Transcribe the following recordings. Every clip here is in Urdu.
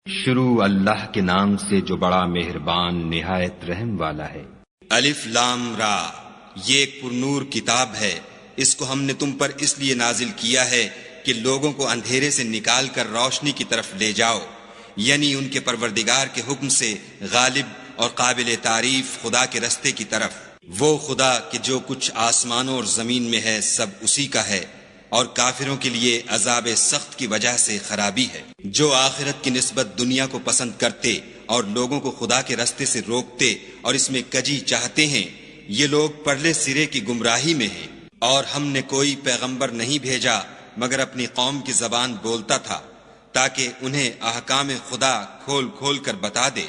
شروع اللہ کے نام سے جو بڑا مہربان نہایت رحم والا ہے۔ الف لام را، یہ ایک پرنور کتاب ہے، اس کو ہم نے تم پر اس لیے نازل کیا ہے کہ لوگوں کو اندھیرے سے نکال کر روشنی کی طرف لے جاؤ، یعنی ان کے پروردگار کے حکم سے غالب اور قابل تعریف خدا کے رستے کی طرف۔ وہ خدا کہ جو کچھ آسمانوں اور زمین میں ہے سب اسی کا ہے، اور کافروں کے لیے عذاب سخت کی وجہ سے خرابی ہے۔ جو آخرت کی نسبت دنیا کو پسند کرتے اور لوگوں کو خدا کے رستے سے روکتے اور اس میں کجی چاہتے ہیں، یہ لوگ پرلے سرے کی گمراہی میں ہیں۔ اور ہم نے کوئی پیغمبر نہیں بھیجا مگر اپنی قوم کی زبان بولتا تھا، تاکہ انہیں احکام خدا کھول کھول کر بتا دے۔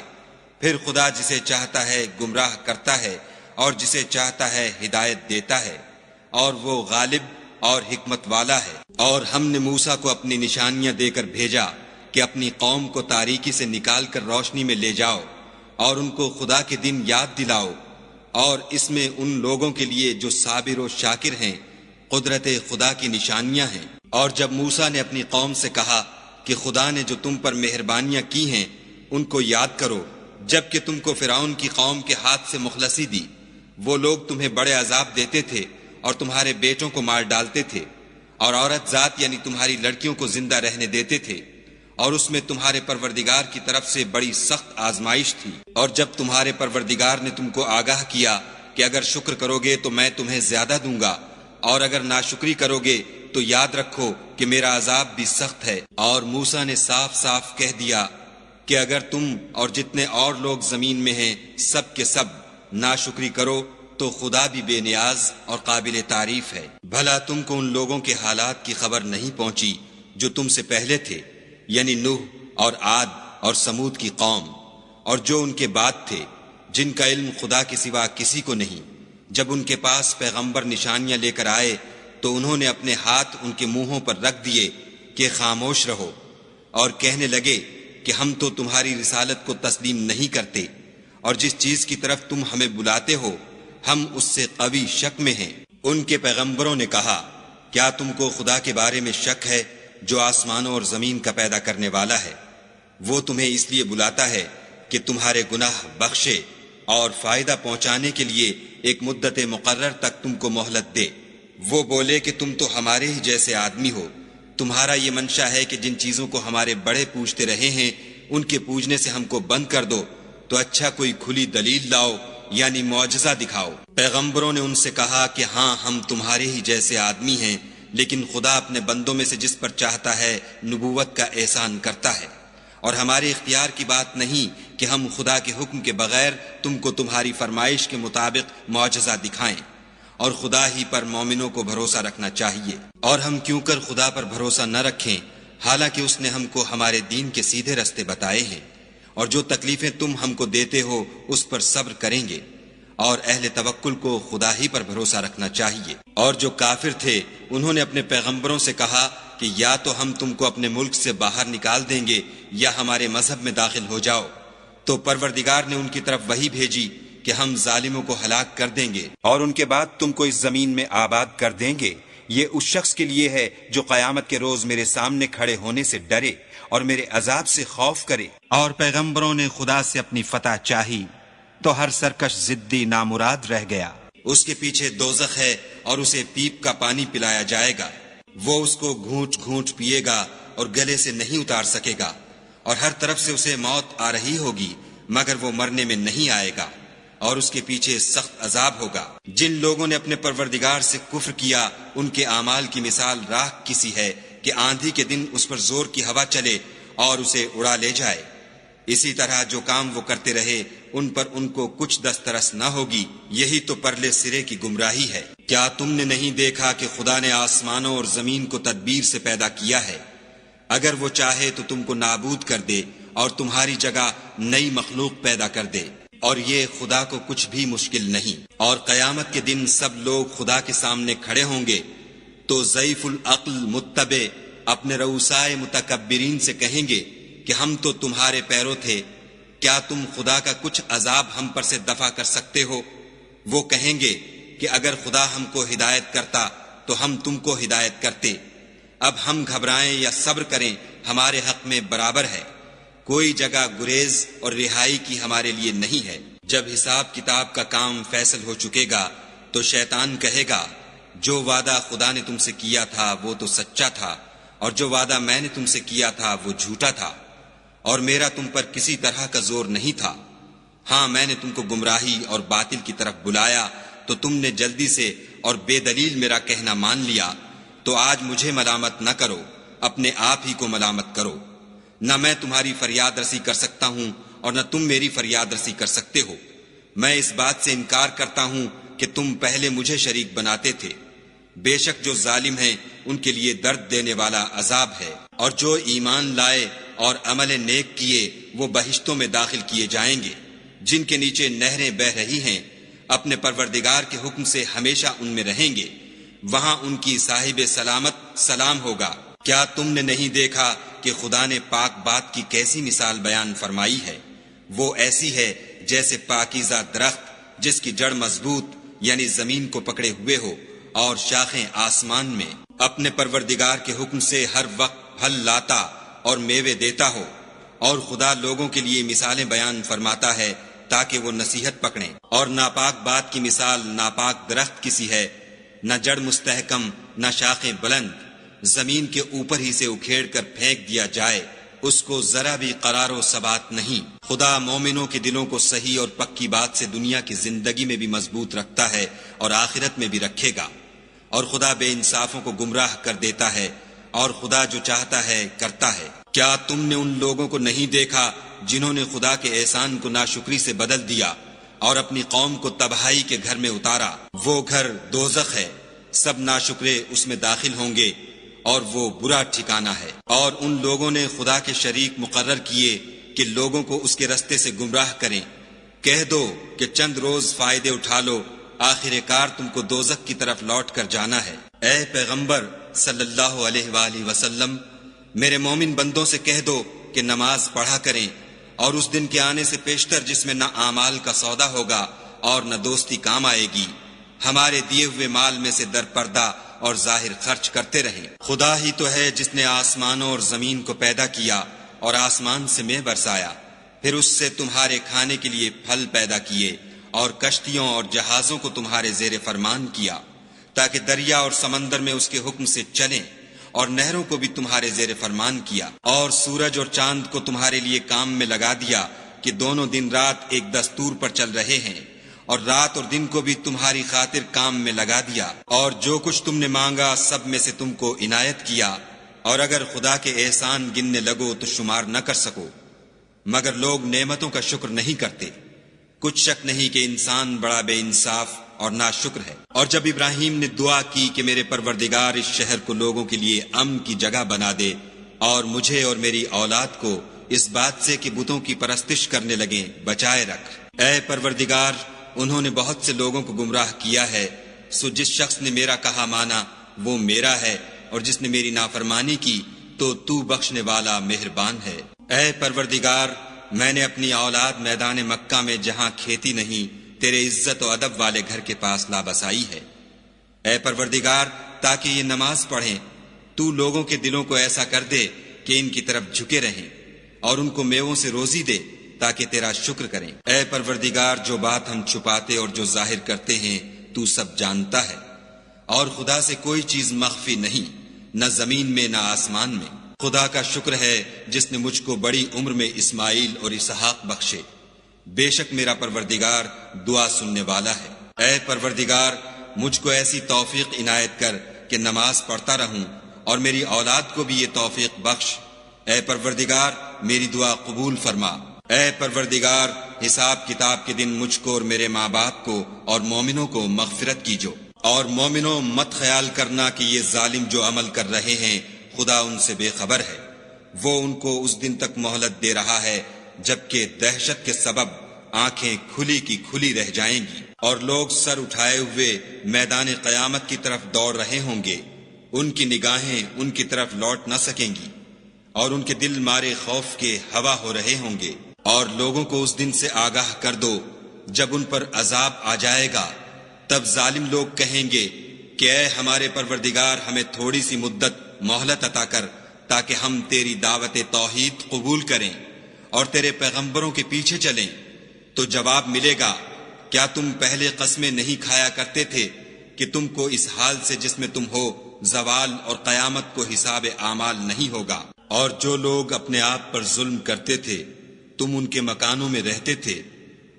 پھر خدا جسے چاہتا ہے گمراہ کرتا ہے اور جسے چاہتا ہے ہدایت دیتا ہے، اور وہ غالب اور حکمت والا ہے۔ اور ہم نے موسیٰ کو اپنی نشانیاں دے کر بھیجا کہ اپنی قوم کو تاریکی سے نکال کر روشنی میں لے جاؤ اور ان کو خدا کے دن یاد دلاؤ، اور اس میں ان لوگوں کے لیے جو صابر و شاکر ہیں قدرت خدا کی نشانیاں ہیں۔ اور جب موسیٰ نے اپنی قوم سے کہا کہ خدا نے جو تم پر مہربانیاں کی ہیں ان کو یاد کرو، جب کہ تم کو فرعون کی قوم کے ہاتھ سے مخلصی دی، وہ لوگ تمہیں بڑے عذاب دیتے تھے اور تمہارے بیٹوں کو مار ڈالتے تھے، اور عورت ذات یعنی تمہاری لڑکیوں کو زندہ رہنے دیتے تھے، اور اس میں تمہارے پروردگار کی طرف سے بڑی سخت آزمائش تھی۔ اور جب تمہارے پروردگار نے تم کو آگاہ کیا کہ اگر شکر کرو گے تو میں تمہیں زیادہ دوں گا، اور اگر ناشکری کرو گے تو یاد رکھو کہ میرا عذاب بھی سخت ہے۔ اور موسیٰ نے صاف صاف کہہ دیا کہ اگر تم اور جتنے اور لوگ زمین میں ہیں سب کے سب ناشکری کرو تو خدا بھی بے نیاز اور قابل تعریف ہے۔ بھلا تم کو ان لوگوں کے حالات کی خبر نہیں پہنچی جو تم سے پہلے تھے، یعنی نوح اور عاد اور سمود کی قوم، اور جو ان کے بعد تھے، جن کا علم خدا کے سوا کسی کو نہیں۔ جب ان کے پاس پیغمبر نشانیاں لے کر آئے تو انہوں نے اپنے ہاتھ ان کے منہوں پر رکھ دیے کہ خاموش رہو، اور کہنے لگے کہ ہم تو تمہاری رسالت کو تسلیم نہیں کرتے، اور جس چیز کی طرف تم ہمیں بلاتے ہو ہم اس سے قوی شک میں ہیں۔ ان کے پیغمبروں نے کہا، کیا تم کو خدا کے بارے میں شک ہے جو آسمانوں اور زمین کا پیدا کرنے والا ہے؟ وہ تمہیں اس لیے بلاتا ہے کہ تمہارے گناہ بخشے اور فائدہ پہنچانے کے لیے ایک مدت مقرر تک تم کو مہلت دے۔ وہ بولے کہ تم تو ہمارے ہی جیسے آدمی ہو، تمہارا یہ منشا ہے کہ جن چیزوں کو ہمارے بڑے پوجتے رہے ہیں ان کے پوجنے سے ہم کو بند کر دو، تو اچھا کوئی کھلی دلیل لاؤ، یعنی معجزہ دکھاؤ۔ پیغمبروں نے ان سے کہا کہ ہاں ہم تمہارے ہی جیسے آدمی ہیں، لیکن خدا اپنے بندوں میں سے جس پر چاہتا ہے نبوت کا احسان کرتا ہے، اور ہمارے اختیار کی بات نہیں کہ ہم خدا کے حکم کے بغیر تم کو تمہاری فرمائش کے مطابق معجزہ دکھائیں، اور خدا ہی پر مومنوں کو بھروسہ رکھنا چاہیے۔ اور ہم کیوں کر خدا پر بھروسہ نہ رکھیں حالانکہ اس نے ہم کو ہمارے دین کے سیدھے رستے بتائے ہیں، اور جو تکلیفیں تم ہم کو دیتے ہو اس پر صبر کریں گے، اور اہل توکل کو خدا ہی پر بھروسہ رکھنا چاہیے۔ اور جو کافر تھے انہوں نے اپنے پیغمبروں سے کہا کہ یا تو ہم تم کو اپنے ملک سے باہر نکال دیں گے یا ہمارے مذہب میں داخل ہو جاؤ، تو پروردگار نے ان کی طرف وحی بھیجی کہ ہم ظالموں کو ہلاک کر دیں گے اور ان کے بعد تم کو اس زمین میں آباد کر دیں گے۔ یہ اس شخص کے لیے ہے جو قیامت کے روز میرے سامنے کھڑے ہونے سے ڈرے اور میرے عذاب سے خوف کرے۔ اور پیغمبروں نے خدا سے اپنی فتح چاہی تو ہر سرکش ضدی نامراد رہ گیا۔ اس کے پیچھے دوزخ ہے اور اسے پیپ کا پانی پلایا جائے گا، وہ اس کو گھونٹ گھونٹ پیے گا اور گلے سے نہیں اتار سکے گا، اور ہر طرف سے اسے موت آ رہی ہوگی مگر وہ مرنے میں نہیں آئے گا، اور اس کے پیچھے سخت عذاب ہوگا۔ جن لوگوں نے اپنے پروردگار سے کفر کیا ان کے اعمال کی مثال راکھ کسی ہے کہ آندھی کے دن اس پر زور کی ہوا چلے اور اسے اڑا لے جائے۔ اسی طرح جو کام وہ کرتے رہے ان پر ان کو کچھ دسترس نہ ہوگی، یہی تو پرلے سرے کی گمراہی ہے۔ کیا تم نے نہیں دیکھا کہ خدا نے آسمانوں اور زمین کو تدبیر سے پیدا کیا ہے؟ اگر وہ چاہے تو تم کو نابود کر دے اور تمہاری جگہ نئی مخلوق پیدا کر دے، اور یہ خدا کو کچھ بھی مشکل نہیں۔ اور قیامت کے دن سب لوگ خدا کے سامنے کھڑے ہوں گے تو ضعیف العقل متبع اپنے رؤسائے متکبرین سے کہیں گے کہ ہم تو تمہارے پیرو تھے، کیا تم خدا کا کچھ عذاب ہم پر سے دفع کر سکتے ہو؟ وہ کہیں گے کہ اگر خدا ہم کو ہدایت کرتا تو ہم تم کو ہدایت کرتے، اب ہم گھبرائیں یا صبر کریں ہمارے حق میں برابر ہے۔ کوئی جگہ گریز اور رہائی کی ہمارے لیے نہیں ہے۔ جب حساب کتاب کا کام فیصل ہو چکے گا تو شیطان کہے گا جو وعدہ خدا نے تم سے کیا تھا وہ تو سچا تھا، اور جو وعدہ میں نے تم سے کیا تھا وہ جھوٹا تھا، اور میرا تم پر کسی طرح کا زور نہیں تھا۔ ہاں میں نے تم کو گمراہی اور باطل کی طرف بلایا تو تم نے جلدی سے اور بے دلیل میرا کہنا مان لیا، تو آج مجھے ملامت نہ کرو، اپنے آپ ہی کو ملامت کرو۔ نہ میں تمہاری فریاد رسی کر سکتا ہوں اور نہ تم میری فریاد رسی کر سکتے ہو۔ میں اس بات سے انکار کرتا ہوں کہ تم پہلے مجھے شریک بناتے تھے۔ بے شک جو ظالم ہیں ان کے لیے درد دینے والا عذاب ہے، اور جو ایمان لائے اور عمل نیک کیے وہ بہشتوں میں داخل کیے جائیں گے جن کے نیچے نہریں بہ رہی ہیں، اپنے پروردگار کے حکم سے ہمیشہ ان میں رہیں گے، وہاں ان کی صاحب سلامت سلام ہوگا۔ کیا تم نے نہیں دیکھا کہ خدا نے پاک بات کی کیسی مثال بیان فرمائی ہے؟ وہ ایسی ہے جیسے پاکیزہ درخت جس کی جڑ مضبوط یعنی زمین کو پکڑے ہوئے ہو اور شاخیں آسمان میں، اپنے پروردگار کے حکم سے ہر وقت پھل لاتا اور میوے دیتا ہو۔ اور خدا لوگوں کے لیے مثالیں بیان فرماتا ہے تاکہ وہ نصیحت پکڑیں۔ اور ناپاک بات کی مثال ناپاک درخت کسی ہے، نہ جڑ مستحکم نہ شاخیں بلند، زمین کے اوپر ہی سے اکھیڑ کر پھینک دیا جائے، اس کو ذرا بھی قرار و ثبات نہیں۔ خدا مومنوں کے دلوں کو صحیح اور پکی بات سے دنیا کی زندگی میں بھی مضبوط رکھتا ہے اور آخرت میں بھی رکھے گا، اور خدا بے انصافوں کو گمراہ کر دیتا ہے، اور خدا جو چاہتا ہے کرتا ہے۔ کیا تم نے ان لوگوں کو نہیں دیکھا جنہوں نے خدا کے احسان کو ناشکری سے بدل دیا اور اپنی قوم کو تباہی کے گھر میں اتارا؟ وہ گھر دوزخ ہے، سب ناشکرے اس میں داخل ہوں گے، اور وہ برا ٹھکانہ ہے۔ اور ان لوگوں نے خدا کے شریک مقرر کیے کہ لوگوں کو اس کے رستے سے گمراہ کریں۔ کہہ دو کہ چند روز فائدے اٹھا لو، آخر کار تم کو دوزخ کی طرف لوٹ کر جانا ہے۔ اے پیغمبر صلی اللہ علیہ وآلہ وسلم، میرے مومن بندوں سے کہہ دو کہ نماز پڑھا کریں، اور اس دن کے آنے سے پیشتر جس میں نہ اعمال کا سودا ہوگا اور نہ دوستی کام آئے گی، ہمارے دیے ہوئے مال میں سے در پردہ اور ظاہر خرچ کرتے رہیں۔ خدا ہی تو ہے جس نے آسمانوں اور زمین کو پیدا کیا اور آسمان سے مے برسایا، پھر اس سے تمہارے کھانے کے لیے پھل پیدا کیے، اور کشتیوں اور جہازوں کو تمہارے زیر فرمان کیا تاکہ دریا اور سمندر میں اس کے حکم سے چلیں، اور نہروں کو بھی تمہارے زیر فرمان کیا، اور سورج اور چاند کو تمہارے لیے کام میں لگا دیا کہ دونوں دن رات ایک دستور پر چل رہے ہیں، اور رات اور دن کو بھی تمہاری خاطر کام میں لگا دیا، اور جو کچھ تم نے مانگا سب میں سے تم کو عنایت کیا، اور اگر خدا کے احسان گننے لگو تو شمار نہ کر سکو، مگر لوگ نعمتوں کا شکر نہیں کرتے۔ کچھ شک نہیں کہ انسان بڑا بے انصاف اور ناشکر ہے۔ اور جب ابراہیم نے دعا کی کہ میرے پروردگار اس شہر کو لوگوں کے لیے امن کی جگہ بنا دے، اور مجھے اور میری اولاد کو اس بات سے کہ بتوں کی پرستش کرنے لگیں بچائے رکھ۔ اے پروردگار، انہوں نے بہت سے لوگوں کو گمراہ کیا ہے، سو جس شخص نے میرا کہا مانا وہ میرا ہے، اور جس نے میری نافرمانی کی تو بخشنے والا مہربان ہے۔ اے پروردگار، میں نے اپنی اولاد میدان مکہ میں جہاں کھیتی نہیں تیرے عزت و ادب والے گھر کے پاس لابسائی ہے۔ اے پروردگار، تاکہ یہ نماز پڑھیں، تو لوگوں کے دلوں کو ایسا کر دے کہ ان کی طرف جھکے رہیں، اور ان کو میووں سے روزی دے تاکہ تیرا شکر کریں۔ اے پروردگار، جو بات ہم چھپاتے اور جو ظاہر کرتے ہیں تو سب جانتا ہے، اور خدا سے کوئی چیز مخفی نہیں، نہ زمین میں نہ آسمان میں۔ خدا کا شکر ہے جس نے مجھ کو بڑی عمر میں اسماعیل اور اسحاق بخشے، بے شک میرا پروردگار دعا سننے والا ہے۔ اے پروردگار، مجھ کو ایسی توفیق عنایت کر کہ نماز پڑھتا رہوں، اور میری اولاد کو بھی یہ توفیق بخش۔ اے پروردگار، میری دعا قبول فرما۔ اے پروردگار، حساب کتاب کے دن مجھ کو اور میرے ماں باپ کو اور مومنوں کو مغفرت کیجو۔ اور مومنوں، مت خیال کرنا کہ یہ ظالم جو عمل کر رہے ہیں خدا ان سے بے خبر ہے، وہ ان کو اس دن تک مہلت دے رہا ہے جبکہ دہشت کے سبب آنکھیں کھلی کی کھلی رہ جائیں گی، اور لوگ سر اٹھائے ہوئے میدان قیامت کی طرف دوڑ رہے ہوں گے، ان کی نگاہیں ان کی طرف لوٹ نہ سکیں گی، اور ان کے دل مارے خوف کے ہوا ہو رہے ہوں گے۔ اور لوگوں کو اس دن سے آگاہ کر دو جب ان پر عذاب آ جائے گا، تب ظالم لوگ کہیں گے کہ اے ہمارے پروردگار، ہمیں تھوڑی سی مدت مہلت عطا کر تاکہ ہم تیری دعوت توحید قبول کریں اور تیرے پیغمبروں کے پیچھے چلیں تو جواب ملے گا، کیا تم پہلے قسمیں نہیں کھایا کرتے تھے کہ تم کو اس حال سے جس میں تم ہو زوال اور قیامت کو حساب اعمال نہیں ہوگا؟ اور جو لوگ اپنے آپ پر ظلم کرتے تھے تم ان کے مکانوں میں رہتے تھے،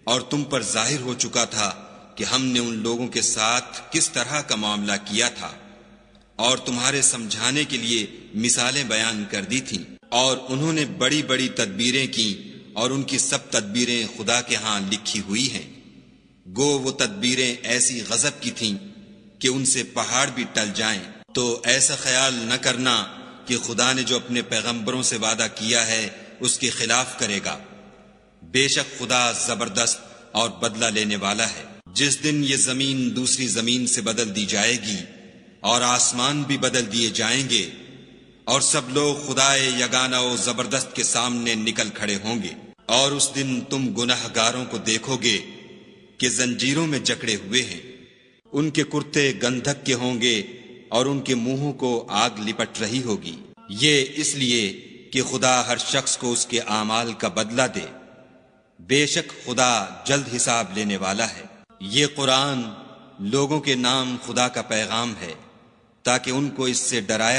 اور تم پر ظاہر ہو چکا تھا کہ ہم نے ان لوگوں کے ساتھ کس طرح کا معاملہ کیا تھا، اور تمہارے سمجھانے کے لیے مثالیں بیان کر دی تھیں، اور انہوں نے بڑی بڑی تدبیریں کی، اور ان کی سب تدبیریں خدا کے ہاں لکھی ہوئی ہیں۔ گو وہ تدبیریں ایسی غضب کی تھیں کہ ان سے پہاڑ بھی ٹل جائیں۔ تو ایسا خیال نہ کرنا کہ خدا نے جو اپنے پیغمبروں سے وعدہ کیا ہے اس کے خلاف کرے گا۔ بے شک خدا زبردست اور بدلہ لینے والا ہے۔ جس دن یہ زمین دوسری زمین سے بدل دی جائے گی اور آسمان بھی بدل دیے جائیں گے، اور سب لوگ خدائے یگانہ و زبردست کے سامنے نکل کھڑے ہوں گے، اور اس دن تم گناہ گاروں کو دیکھو گے کہ زنجیروں میں جکڑے ہوئے ہیں، ان کے کرتے گندھک کے ہوں گے اور ان کے منہوں کو آگ لپٹ رہی ہوگی۔ یہ اس لیے کہ خدا ہر شخص کو اس کے اعمال کا بدلہ دے۔ بے شک خدا جلد حساب لینے والا ہے۔ یہ قرآن لوگوں کے نام خدا کا پیغام ہے تاکہ ان کو اس سے ڈرایا